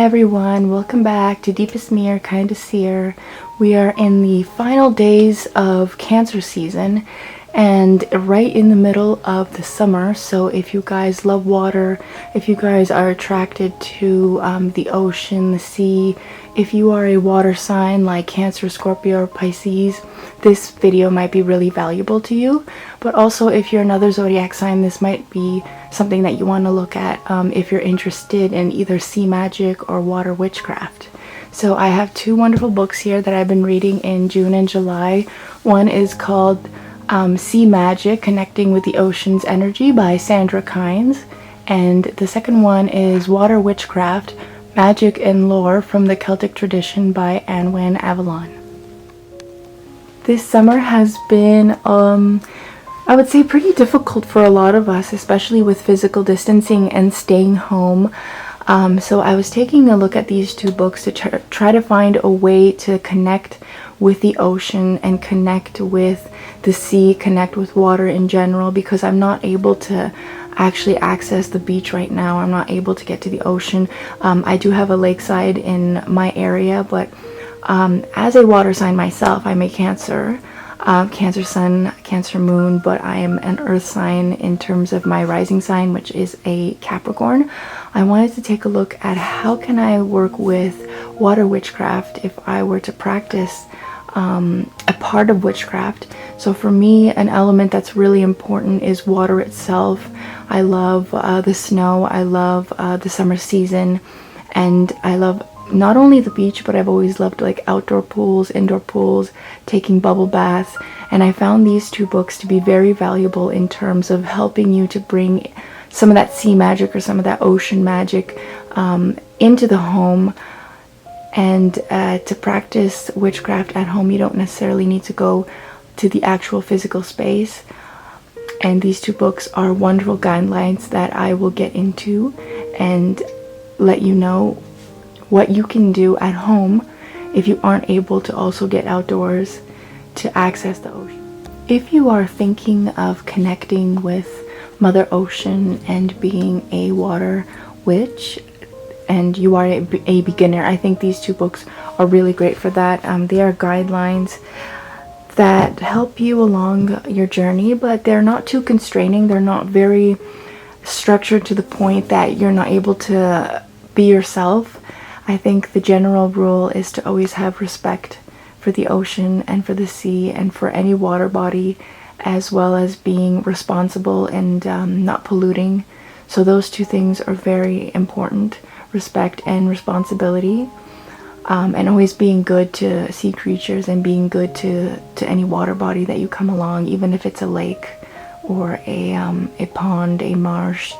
Hi everyone, welcome back to Deepest Mere, Kindest Seer. We are in the final days of Cancer season and right in the middle of the summer. So if you guys love water, if you guys are attracted to the ocean, the sea, if you are a water sign like Cancer, Scorpio, or Pisces, this video might be really valuable to you. But also if you're another zodiac sign, this might be something that you want to look at if you're interested in either sea magic or water witchcraft. So I have two wonderful books here that I've been reading in June and July. One is called Sea Magic, Connecting with the Ocean's Energy by Sandra Kynes. And the second one is Water Witchcraft, Magic and Lore from the Celtic Tradition by Anwen Avalon. This summer has been, I would say, pretty difficult for a lot of us, especially with physical distancing and staying home. So I was taking a look at these two books to try to find a way to connect with the ocean and connect with the sea, connect with water in general, because I'm not able to actually access the beach right now. I'm not able to get to the ocean. I do have a lakeside in my area, but as a water sign myself, I'm a Cancer. Cancer sun, Cancer moon, but I am an earth sign in terms of my rising sign, which is a Capricorn. I wanted to take a look at how can I work with water witchcraft if I were to practice a part of witchcraft. So for me, an element that's really important is water itself. I love the snow, I love the summer season, and I love not only the beach, but I've always loved like outdoor pools, indoor pools, taking bubble baths. And I found these two books to be very valuable in terms of helping you to bring some of that sea magic or some of that ocean magic into the home. And to practice witchcraft at home, you don't necessarily need to go to the actual physical space. And these two books are wonderful guidelines that I will get into and let you know what you can do at home if you aren't able to also get outdoors to access the ocean. If you are thinking of connecting with Mother Ocean and being a water witch, and you are a beginner, I think these two books are really great for that. They are guidelines that help you along your journey, but they're not too constraining. They're not very structured to the point that you're not able to be yourself. I think the general rule is to always have respect for the ocean and for the sea and for any water body, as well as being responsible and not polluting. So those two things are very important, respect and responsibility, and always being good to sea creatures and being good to any water body that you come along, even if it's a lake or a pond, a marsh,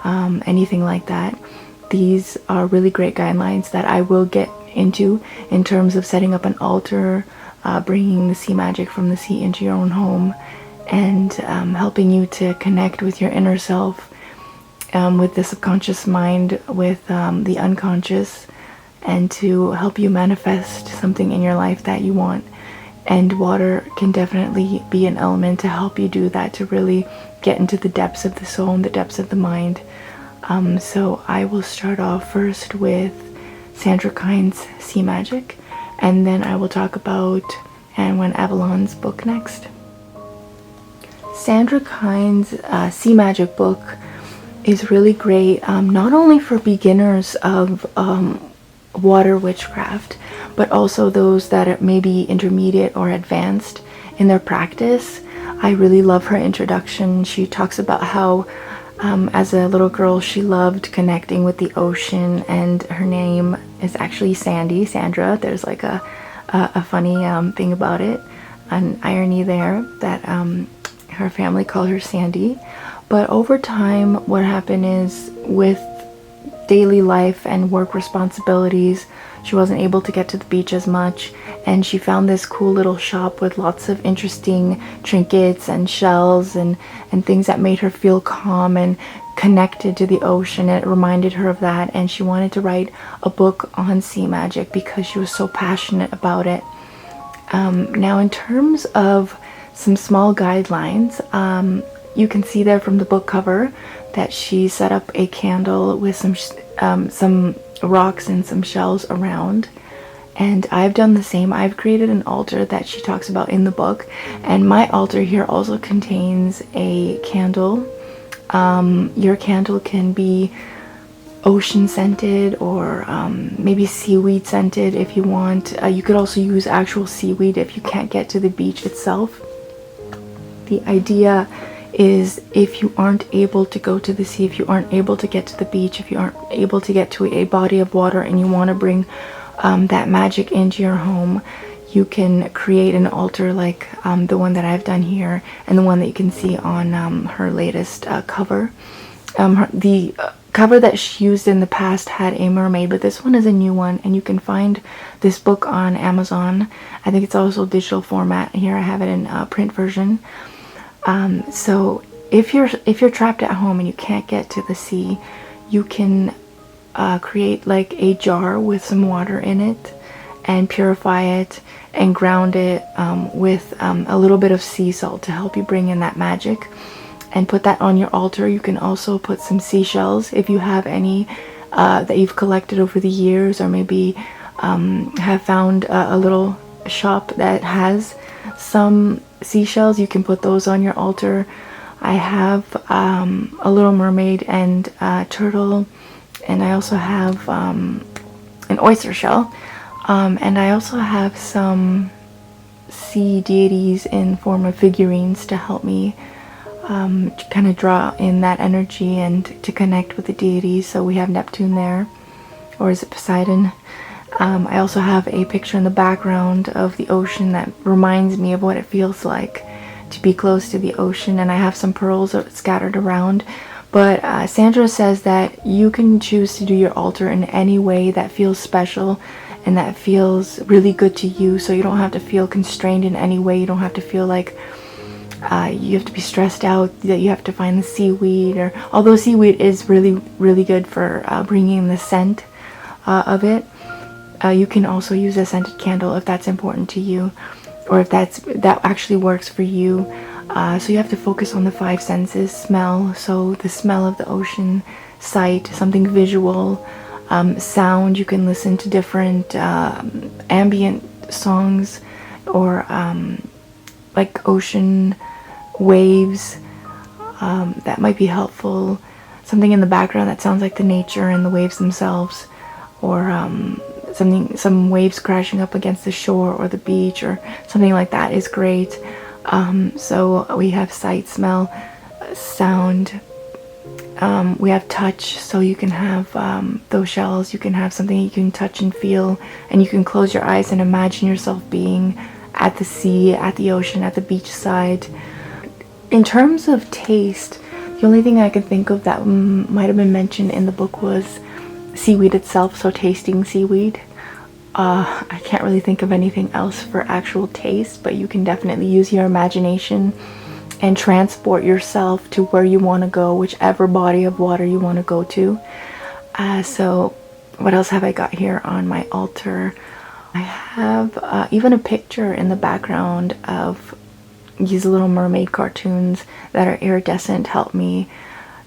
anything like that. These are really great guidelines that I will get into in terms of setting up an altar, bringing the sea magic from the sea into your own home, and helping you to connect with your inner self, with the subconscious mind, with the unconscious, and to help you manifest something in your life that you want. And water can definitely be an element to help you do that, to really get into the depths of the soul and the depths of the mind. So I will start off first with Sandra Kynes' Sea Magic, and then I will talk about Anwen Avalon's book next. Sandra Kynes' Sea Magic book is really great, not only for beginners of water witchcraft, but also those that are maybe intermediate or advanced in their practice. I really love her introduction. She talks about how as a little girl, she loved connecting with the ocean, and her name is actually Sandra. There's like a funny thing about it, an irony there, that her family called her Sandy. But over time, what happened is, with daily life and work responsibilities, she wasn't able to get to the beach as much, and she found this cool little shop with lots of interesting trinkets and shells and things that made her feel calm and connected to the ocean. It reminded her of that, and she wanted to write a book on sea magic because she was so passionate about it. Now, in terms of some small guidelines, you can see there from the book cover that she set up a candle with some rocks and some shells around. And I've done the same. I've created an altar that she talks about in the book, and my altar here also contains a candle. Your candle can be ocean scented, or maybe seaweed scented if you want. You could also use actual seaweed if you can't get to the beach itself. The idea is, if you aren't able to go to the sea, if you aren't able to get to the beach, if you aren't able to get to a body of water and you want to bring that magic into your home, you can create an altar like the one that I've done here, and the one that you can see on her latest cover. The cover that she used in the past had a mermaid, but this one is a new one, and you can find this book on Amazon. I think it's also digital format. Here I have it in print version. So if you're trapped at home and you can't get to the sea, you can create like a jar with some water in it and purify it and ground it with a little bit of sea salt to help you bring in that magic, and put that on your altar. You can also put some seashells if you have any that you've collected over the years, or maybe have found a little shop that has some seashells. You can put those on your altar. I have a little mermaid and a turtle, and I also have an oyster shell, and I also have some sea deities in form of figurines to help me to kind of draw in that energy and to connect with the deities. So we have Neptune there, or is it Poseidon? I also have a picture in the background of the ocean that reminds me of what it feels like to be close to the ocean, and I have some pearls scattered around. But Sandra says that you can choose to do your altar in any way that feels special and that feels really good to you, so you don't have to feel constrained in any way. You don't have to feel like you have to be stressed out that you have to find the seaweed, or although seaweed is really good for bringing the scent of it. You can also use a scented candle if that's important to you, or if that actually works for you. So you have to focus on the 5 senses. Smell, so the smell of the ocean; sight, something visual; sound, you can listen to different ambient songs, or like ocean waves, that might be helpful. Something in the background that sounds like the nature and the waves themselves, or some waves crashing up against the shore or the beach, or something like that is great. So we have sight, smell, sound. We have touch, so you can have those shells. You can have something you can touch and feel, and you can close your eyes and imagine yourself being at the sea, at the ocean, at the beach side. In terms of taste, the only thing I could think of that might have been mentioned in the book was seaweed itself, so tasting seaweed. I can't really think of anything else for actual taste, but you can definitely use your imagination and transport yourself to where you want to go, whichever body of water you want to go to. So what else have I got here on my altar? I have even a picture in the background of these little mermaid cartoons that are iridescent. Help me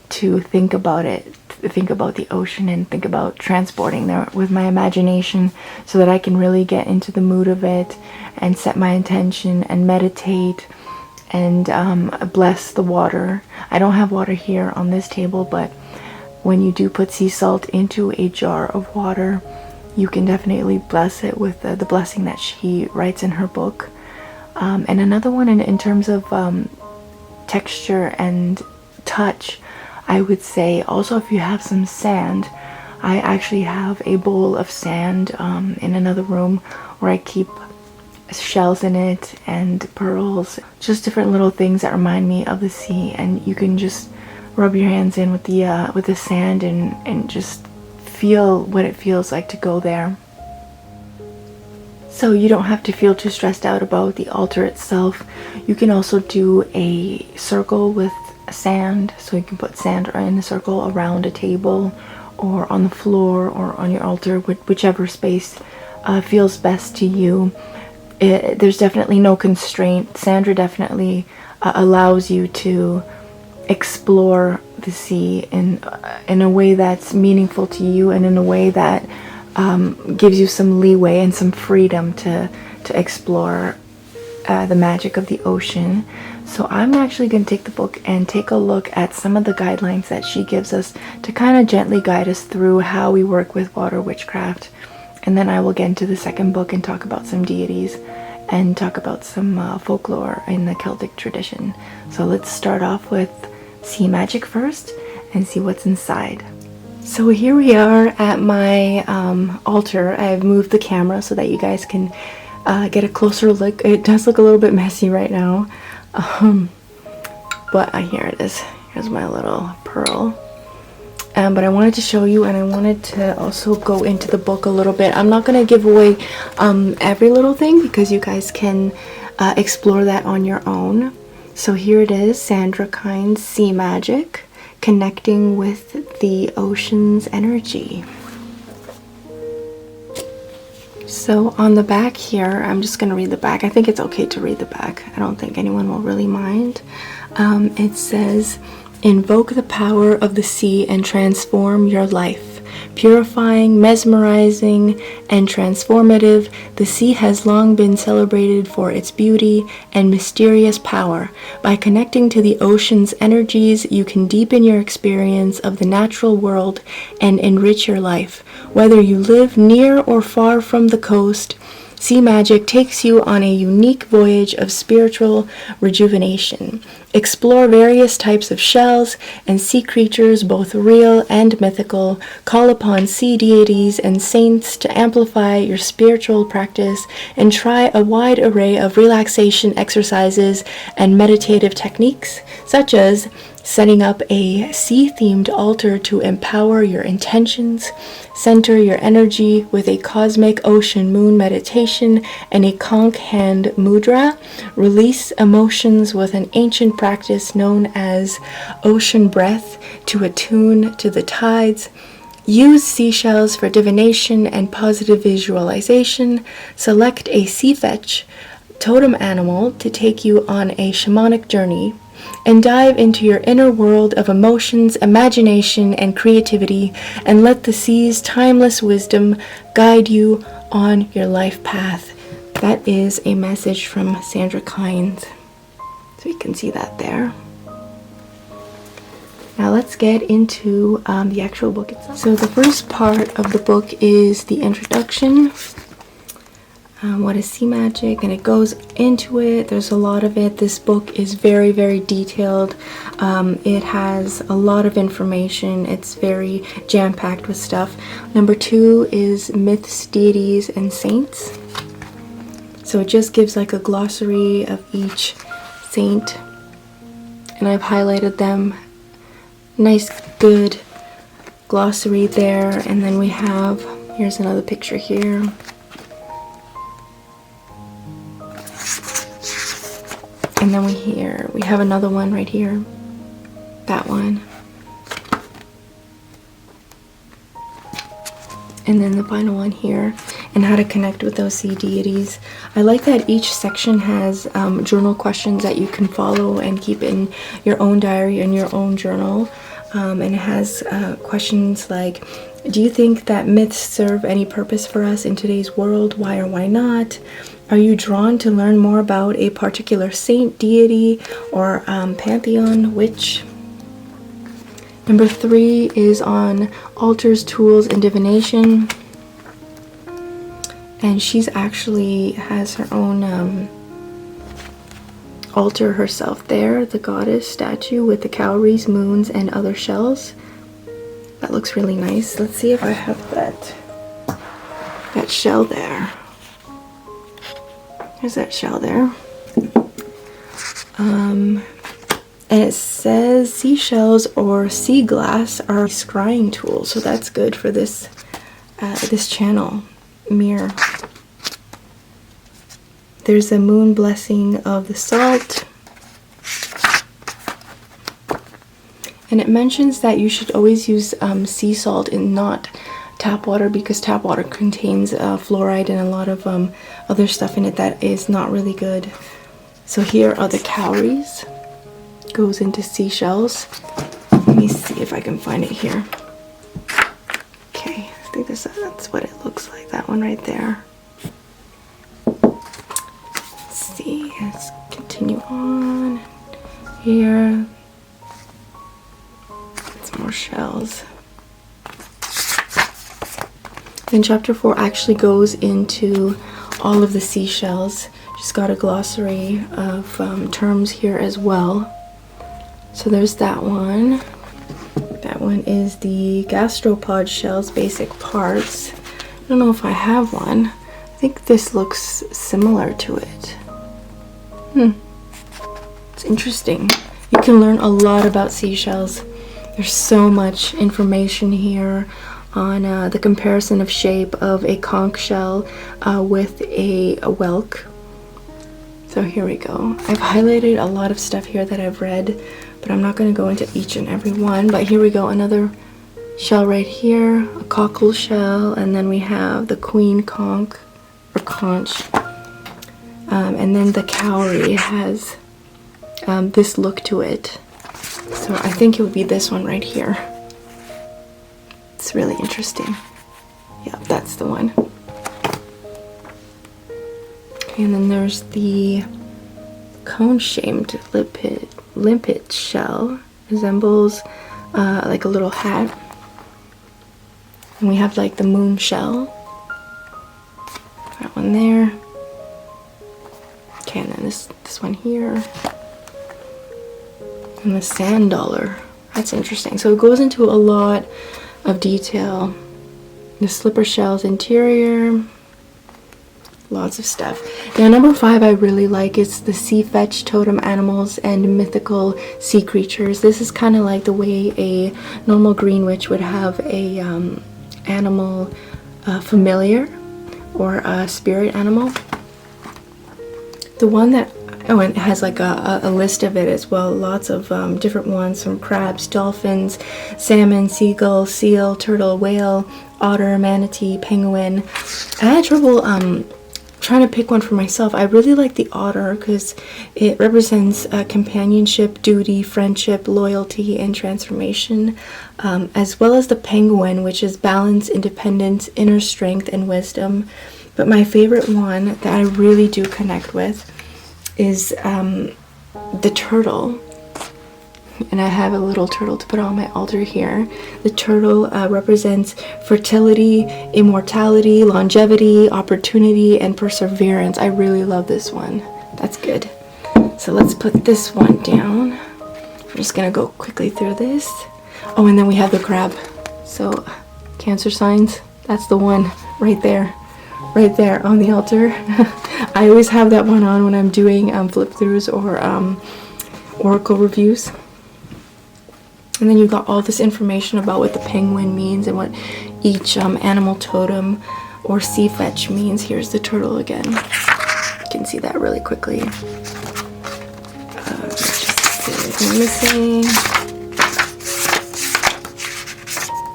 to think about it, think about the ocean, and think about transporting there with my imagination, so that I can really get into the mood of it and set my intention and meditate and bless the water. I don't have water here on this table, but when you do put sea salt into a jar of water, you can definitely bless it with the blessing that she writes in her book. And another one in terms of texture and touch, I would say also, if you have some sand, I actually have a bowl of sand in another room where I keep shells in it and pearls, just different little things that remind me of the sea, and you can just rub your hands in with the sand and just feel what it feels like to go there. So you don't have to feel too stressed out about the altar itself. You can also do a circle with sand, so you can put sand in a circle around a table or on the floor or on your altar, whichever space feels best to you. There's definitely no constraint. Sandra definitely allows you to explore the sea in a way that's meaningful to you, and in a way that gives you some leeway and some freedom to explore the magic of the ocean. So I'm actually going to take the book and take a look at some of the guidelines that she gives us to kind of gently guide us through how we work with water witchcraft. And then I will get into the second book and talk about some deities and talk about some folklore in the Celtic tradition. So let's start off with sea magic first and see what's inside. So here we are at my altar. I've moved the camera so that you guys can get a closer look. It does look a little bit messy right now, but here it is. Here's my little pearl. But I wanted to show you, and I wanted to also go into the book a little bit. I'm not going to give away every little thing because you guys can explore that on your own. So here it is, Sandra Kind's Sea Magic, connecting with the ocean's energy. So on the back here, I'm just going to read the back. I think it's okay to read the back. I don't think anyone will really mind. It says, invoke the power of the sea and transform your life. Purifying, mesmerizing, and transformative, the sea has long been celebrated for its beauty and mysterious power. By connecting to the ocean's energies, you can deepen your experience of the natural world and enrich your life. Whether you live near or far from the coast, sea magic takes you on a unique voyage of spiritual rejuvenation. Explore various types of shells and sea creatures, both real and mythical. Call upon sea deities and saints to amplify your spiritual practice, and try a wide array of relaxation exercises and meditative techniques, such as setting up a sea-themed altar to empower your intentions, center your energy with a cosmic ocean moon meditation and a conch hand mudra, release emotions with an ancient practice known as ocean breath to attune to the tides, use seashells for divination and positive visualization, select a sea fetch totem animal to take you on a shamanic journey, and dive into your inner world of emotions, imagination, and creativity, and let the sea's timeless wisdom guide you on your life path. That is a message from Sandra Kind. So you can see that there. Now let's get into the actual book itself. So the first part of the book is the introduction. What is sea magic, and it goes into it. There's a lot of it. This book is very, very detailed. It has a lot of information. It's very jam-packed with stuff. Number 2 is myths, deities, and saints. So it just gives like a glossary of each saint, and I've highlighted them. Nice, good glossary there. And then we have, here's another picture here. And then we have another one right here, that one. And then the final one here, and how to connect with those sea deities. I like that each section has journal questions that you can follow and keep in your own diary and your own journal. And it has questions like, do you think that myths serve any purpose for us in today's world? Why or why not? Are you drawn to learn more about a particular saint, deity, or pantheon, witch? Number 3 is on altars, tools, and divination. And she's actually has her own altar herself there, the goddess statue with the cowries, moons, and other shells. That looks really nice. Let's see if I have that shell there. There's that shell there. And it says seashells or sea glass are scrying tools, so that's good for this this channel, Mir. There's a moon blessing of the salt. And it mentions that you should always use sea salt and not tap water, because tap water contains fluoride and a lot of other stuff in it that is not really good. So here are the cowries. Goes into seashells. me see if I can find it here. Okay, I think that's what it looks like. That one right there. Let's see. Let's continue on. Here. Some more shells. Then chapter 4 actually goes into all of the seashells. Just got a glossary of terms here as well. So there's that one. That one is the gastropod shell's basic parts. I don't know if I have one. I think this looks similar to it. It's interesting. You can learn a lot about seashells. There's so much information here on the comparison of shape of a conch shell with a whelk. So here we go. I've highlighted a lot of stuff here that I've read, but I'm not going to go into each and every one. But here we go, another shell right here, a cockle shell, and then we have the queen conch or conch. And then the cowrie has this look to it. So I think it would be this one right here. It's really interesting. Yeah, that's the one. Okay, and then there's the cone-shaped limpet shell. Resembles like a little hat. And we have like the moon shell. That one there. Okay, and then this one here. And the sand dollar. That's interesting. So it goes into a lot of detail. The slipper shell's interior. Lots of stuff. Now number 5 I really like is the sea fetch totem animals and mythical sea creatures. This is kind of like the way a normal green witch would have a animal familiar or a spirit animal. The one that and it has like a list of it as well. Lots of different ones, from crabs, dolphins, salmon, seagull, seal, turtle, whale, otter, manatee, penguin. I had trouble trying to pick one for myself. I really like the otter because it represents companionship, duty, friendship, loyalty, and transformation, as well as the penguin, which is balance, independence, inner strength, and wisdom. But my favorite one that I really do connect with is the turtle. And I have a little turtle to put on my altar here. The turtle represents fertility, immortality, longevity, opportunity, and perseverance. I really love this one. That's good. So let's put this one down. I'm just gonna go quickly through this. Oh, and then we have the crab. So Cancer signs, that's the one right there on the altar. I always have that one on when I'm doing flip throughs or oracle reviews. And then you've got all this information about what the penguin means and what each animal totem or sea fetch means. Here's the turtle again. You can see that really quickly. Just see what I'm missing.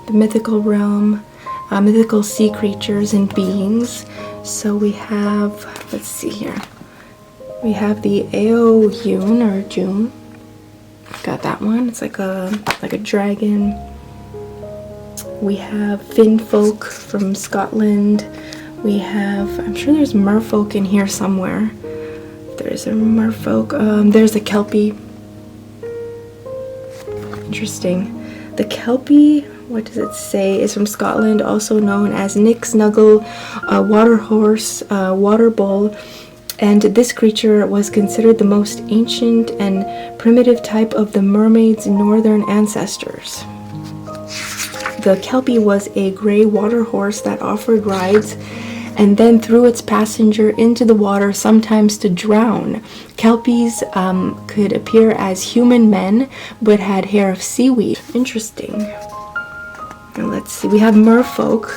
The mythical realm, mythical sea creatures and beings. So we have, let's see here. We have the Aoyun or June. Got that one. It's like a dragon. We have Finn folk from Scotland. We have, I'm sure there's merfolk in here somewhere. There's a merfolk. There's a kelpie. Interesting. The kelpie, what does it say, is from Scotland, also known as Nick Snuggle, water horse, water bull. And this creature was considered the most ancient and primitive type of the mermaid's northern ancestors. The kelpie was a gray water horse that offered rides and then threw its passenger into the water, sometimes to drown. Kelpies could appear as human men, but had hair of seaweed. Interesting. Now let's see, we have merfolk,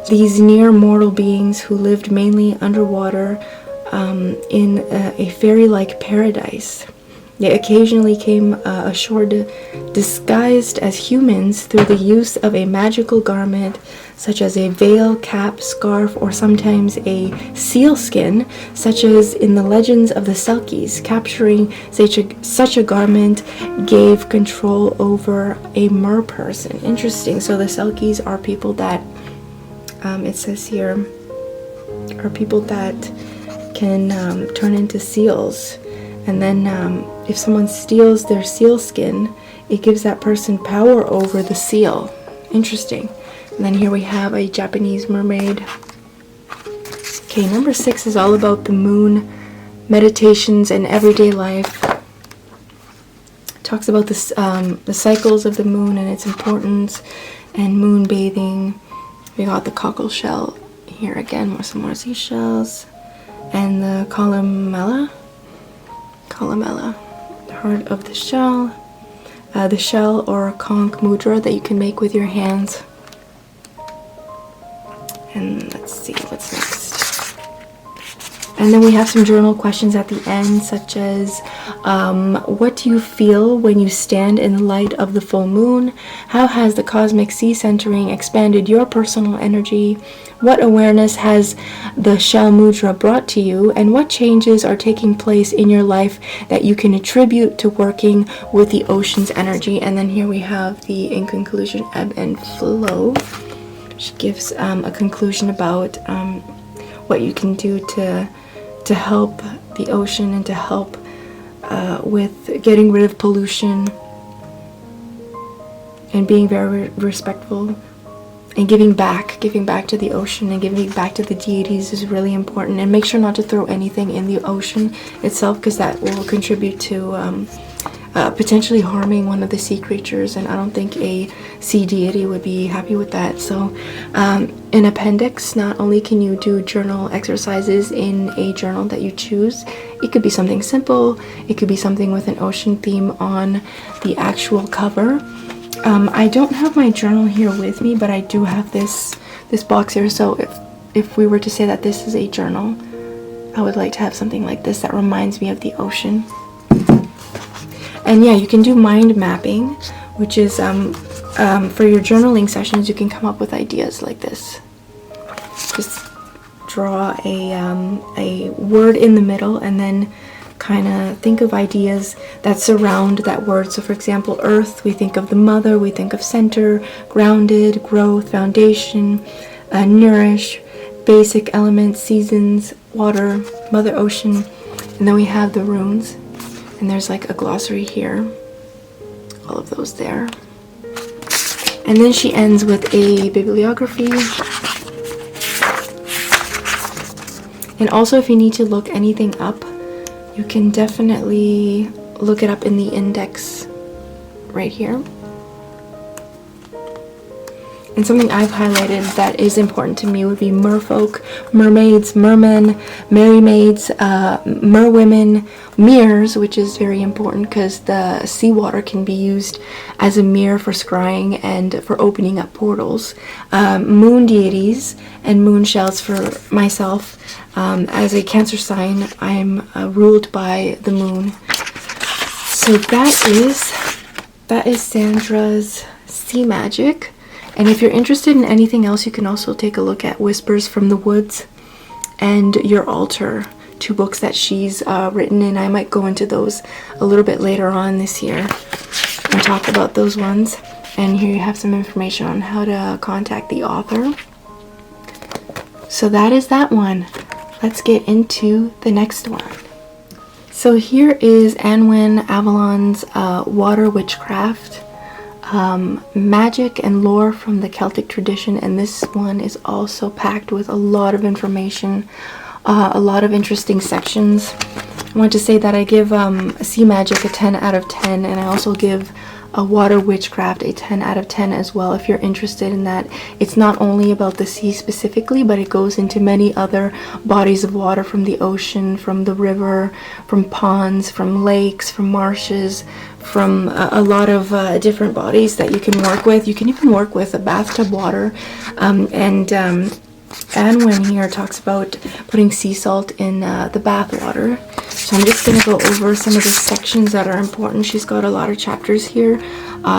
these near mortal beings who lived mainly underwater in a fairy-like paradise. They occasionally came ashore disguised as humans through the use of a magical garment such as a veil, cap, scarf, or sometimes a seal skin, such as in the legends of the Selkies. Capturing such a garment gave control over a mer person. Interesting. So the Selkies are people that, it says here, are people that can turn into seals. And then if someone steals their seal skin, it gives that person power over the seal. Interesting. And then here we have a Japanese mermaid. Okay, number 6 is all about the moon, meditations, and everyday life. It talks about the cycles of the moon and its importance, and moon bathing. We got the cockle shell here again, with some more seashells, and the columella, heart of the shell or conch mudra that you can make with your hands. And let's see what's next. And then we have some journal questions at the end, such as what do you feel when you stand in the light of the full moon? How has the cosmic sea centering expanded your personal energy? What awareness has the shell mudra brought to you? And what changes are taking place in your life that you can attribute to working with the ocean's energy? And then here we have the, in conclusion, ebb and flow. She gives a conclusion about what you can do to help the ocean and to help with getting rid of pollution and being very respectful and giving back to the ocean and giving back to the deities is really important. And make sure not to throw anything in the ocean itself, because that will contribute to potentially harming one of the sea creatures, and I don't think a sea deity would be happy with that. So in appendix, not only can you do journal exercises in a journal that you choose, it could be something simple, it could be something with an ocean theme on the actual cover. I don't have my journal here with me, but I do have this box here. So if we were to say that this is a journal, I would like to have something like this that reminds me of the ocean. And yeah, you can do mind mapping, which is for your journaling sessions. You can come up with ideas like this. Just draw a word in the middle and then kind of think of ideas that surround that word. So for example, earth, we think of the mother, we think of center, grounded, growth, foundation, nourish, basic elements, seasons, water, mother ocean. And then we have the runes. And there's like a glossary here, all of those there. And then she ends with a bibliography. And also, if you need to look anything up, you can definitely look it up in the index right here. And something I've highlighted that is important to me would be merfolk, mermaids, mermen, merry maids, merwomen, mirrors, which is very important because the seawater can be used as a mirror for scrying and for opening up portals. Moon deities and moon shells. For myself, as a Cancer sign, I'm ruled by the moon. So that is Sandra's sea magic. And if you're interested in anything else, you can also take a look at Whispers from the Woods and Your Altar, 2 books that she's written, and I might go into those a little bit later on this year and talk about those ones. And here you have some information on how to contact the author. So that is that one. Let's get into the next one. So here is Anwen Avalon's Water Witchcraft. Magic and lore from the Celtic tradition, and this one is also packed with a lot of information, a lot of interesting sections. I want to say that I give sea magic a 10 out of 10, and I also give a water witchcraft a 10 out of 10 as well, if you're interested in that. It's not only about the sea specifically, but it goes into many other bodies of water, from the ocean, from the river, from ponds, from lakes, from marshes, from a lot of different bodies that you can work with. You can even work with a bathtub water, and Anwen here talks about putting sea salt in the bath water. So I'm just going to go over some of the sections that are important. She's got a lot of chapters here,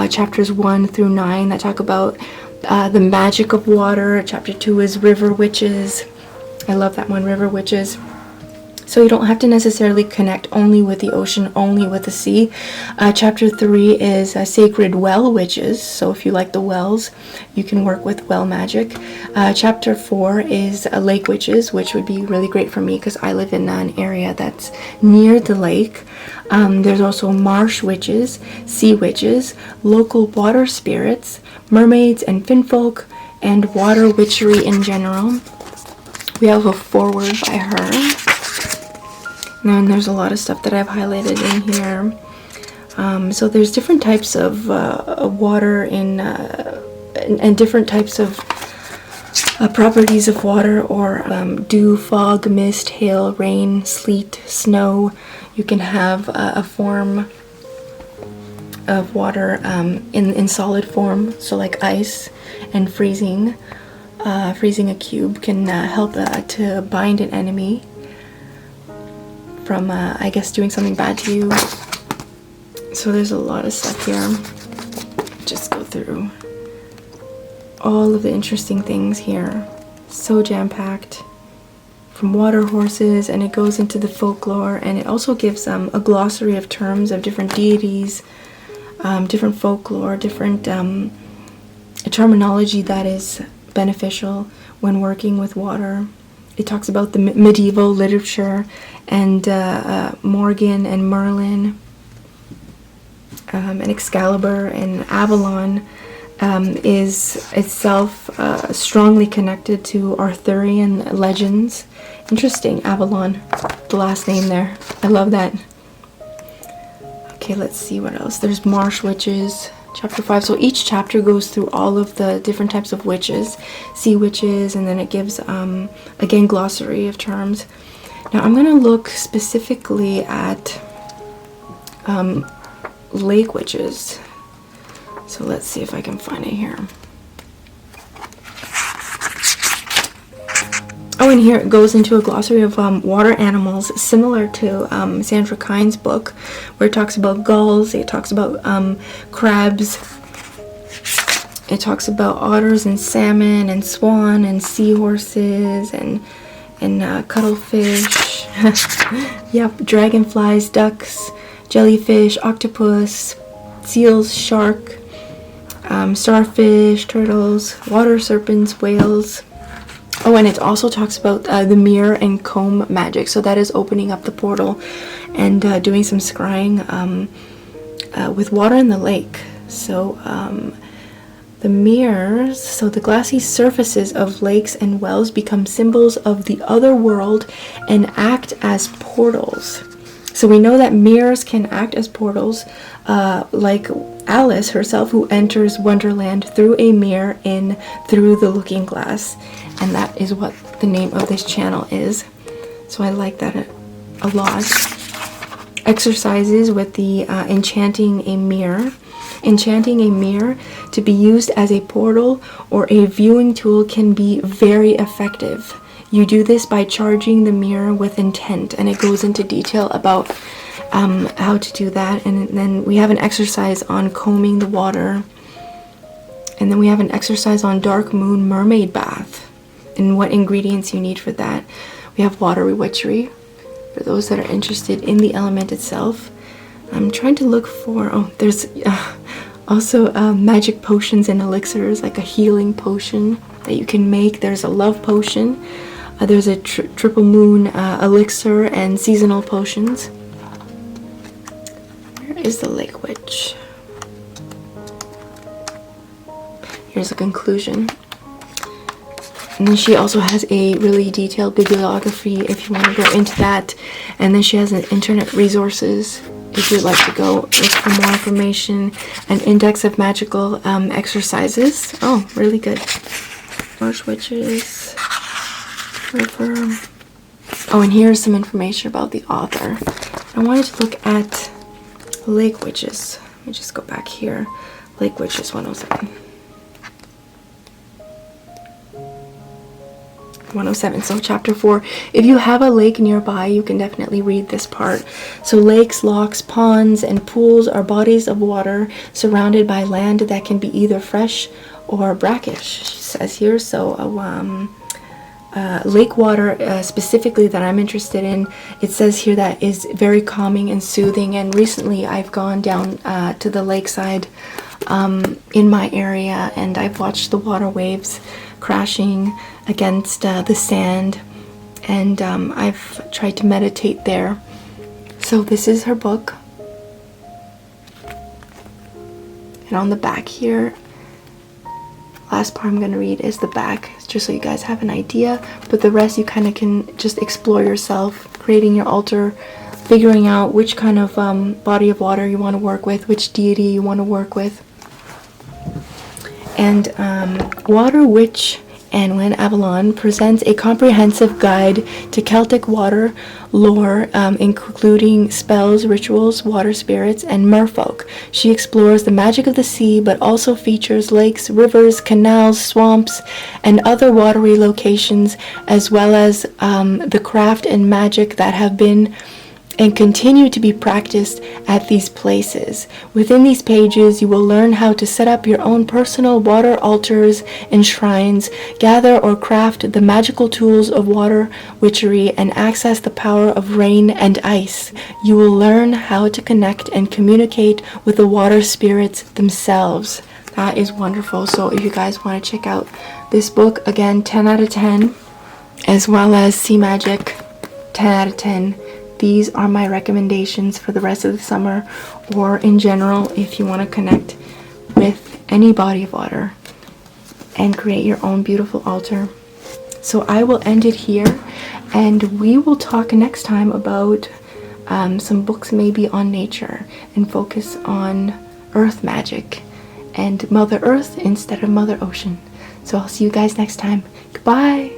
chapters 1 through 9 that talk about the magic of water. Chapter 2 is river witches. I love that one, river witches. So you don't have to necessarily connect only with the ocean, only with the sea. Chapter 3 is sacred well witches. So if you like the wells, you can work with well magic. Chapter 4 is lake witches, which would be really great for me because I live in an area that's near the lake. There's also marsh witches, sea witches, local water spirits, mermaids and finfolk, and water witchery in general. We have a foreword by her. And there's a lot of stuff that I've highlighted in here. So there's different types of water and different types of properties of water, or dew, fog, mist, hail, rain, sleet, snow. You can have a form of water in solid form, so like ice and freezing. Freezing a cube can help to bind an enemy from, I guess, doing something bad to you. So there's a lot of stuff here. Just go through all of the interesting things here. So jam-packed. From water horses, and it goes into the folklore, and it also gives a glossary of terms of different deities, different folklore, different terminology that is beneficial when working with water. It talks about the medieval literature and Morgan and Merlin, and Excalibur and Avalon is itself strongly connected to Arthurian legends. Interesting, Avalon, the last name there. I love that. Okay, let's see what else. There's marsh witches, chapter 5. So each chapter goes through all of the different types of witches, sea witches, and then it gives, again, glossary of terms. Now I'm going to look specifically at lake witches. So let's see if I can find it here. Oh, and here it goes into a glossary of water animals, similar to Sandra Kine's book, where it talks about gulls, it talks about crabs, it talks about otters and salmon and swan and seahorses and cuttlefish. Yep, dragonflies, ducks, jellyfish, octopus, seals, shark, starfish, turtles, water serpents, whales. Oh, and it also talks about the mirror and comb magic. So that is opening up the portal and doing some scrying with water in the lake. So the mirrors, so the glassy surfaces of lakes and wells become symbols of the other world and act as portals. So we know that mirrors can act as portals, like Alice herself, who enters Wonderland through a mirror in through the looking glass. And that is what the name of this channel is. So I like that a lot. Exercises with the enchanting a mirror. Enchanting a mirror to be used as a portal or a viewing tool can be very effective. You do this by charging the mirror with intent, and it goes into detail about how to do that. And then we have an exercise on combing the water, and then we have an exercise on dark moon mermaid bath and what ingredients you need for that. We have water witchery for those that are interested in the element itself. I'm trying to look for, oh, there's also magic potions and elixirs, like a healing potion that you can make. There's a love potion. There's a triple moon elixir and seasonal potions. Where is the lake witch? Here's a conclusion. And then she also has a really detailed bibliography if you want to go into that. And then she has an internet resources if you'd like to go look for more information. An index of magical exercises. Oh, really good. Marsh witches. River. Oh, and here's some information about the author. I wanted to look at lake witches. Let me just go back here. Lake witches 107. 107. So chapter 4. If you have a lake nearby, you can definitely read this part. So lakes, lochs, ponds, and pools are bodies of water surrounded by land that can be either fresh or brackish, she says here. So lake water specifically that I'm interested in, it says here that is very calming and soothing. And recently I've gone down to the lakeside in my area, and I've watched the water waves crashing against the sand, and I've tried to meditate there. So this is her book, and on the back here, last part I'm going to read is the back, just so you guys have an idea, but the rest you kind of can just explore yourself, creating your altar, figuring out which kind of body of water you want to work with, which deity you want to work with. And Water Witch Anwen Avalon presents a comprehensive guide to Celtic water lore, including spells, rituals, water spirits, and merfolk. She explores the magic of the sea, but also features lakes, rivers, canals, swamps, and other watery locations, as well as the craft and magic that have been and continue to be practiced at these places. Within these pages, you will learn how to set up your own personal water altars and shrines, gather or craft the magical tools of water witchery, and access the power of rain and ice. You will learn how to connect and communicate with the water spirits themselves. That is wonderful. So if you guys want to check out this book, again, 10 out of 10, as well as Sea Magic, 10 out of 10. These are my recommendations for the rest of the summer, or in general if you want to connect with any body of water and create your own beautiful altar. So I will end it here, and we will talk next time about some books maybe on nature and focus on earth magic and Mother Earth instead of Mother Ocean. So I'll see you guys next time. Goodbye.